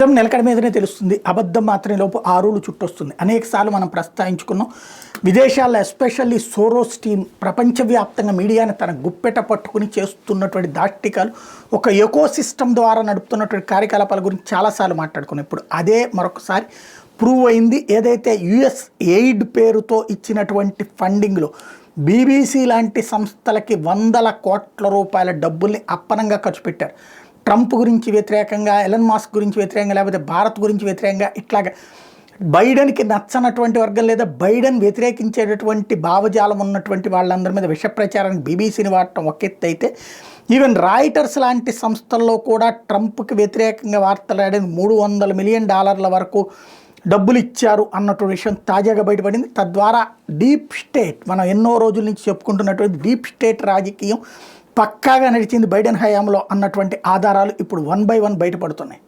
నిజం నిలకడ మీదనే తెలుస్తుంది, అబద్ధం మాత్రమే లోపు ఆరులు చుట్టొస్తుంది. అనేకసార్లు మనం ప్రస్తావించుకున్నాం. విదేశాల్లో ఎస్పెషల్లీ సోరోస్ టీం ప్రపంచవ్యాప్తంగా మీడియాని తన గుప్పెట పట్టుకుని చేస్తున్నటువంటి దాష్టికాలు, ఒక ఎకో సిస్టమ్ ద్వారా నడుపుతున్నటువంటి కార్యకలాపాల గురించి చాలాసార్లు మాట్లాడుకున్నాం. ఇప్పుడు అదే మరొకసారి ప్రూవ్ అయింది. ఏదైతే యుఎస్ ఎయిడ్ పేరుతో ఇచ్చినటువంటి ఫండింగ్లో బీబీసీ లాంటి సంస్థలకి వందల కోట్ల రూపాయల డబ్బుల్ని అప్పనంగా ఖర్చు పెట్టారు. ట్రంప్ గురించి వ్యతిరేకంగా, ఎలన్ మాస్క్ గురించి వ్యతిరేకంగా, లేకపోతే భారత్ గురించి వ్యతిరేకంగా, ఇట్లాగా బైడెన్కి నచ్చనటువంటి వర్గం లేదా బైడెన్ వ్యతిరేకించేటటువంటి భావజాలం ఉన్నటువంటి వాళ్ళందరి మీద విష ప్రచారానికి బీబీసీని వాడటం ఒక ఎత్తు అయితే, ఈవెన్ రాయిటర్స్ లాంటి సంస్థల్లో కూడా ట్రంప్కి వ్యతిరేకంగా వార్తలు రాయడానికి $300 మిలియన్ వరకు డబ్బులు ఇచ్చారు అన్నటువంటి విషయం తాజాగా బయటపడింది. తద్వారా డీప్ స్టేట్, మనం ఎన్నో రోజుల నుంచి చెప్పుకుంటున్నటువంటి డీప్ స్టేట్ రాజకీయం పక్కాగా నడిచింది బైడెన్ హయాంలో అన్నటువంటి ఆధారాలు ఇప్పుడు 1 by 1 బయటపడుతున్నాయి.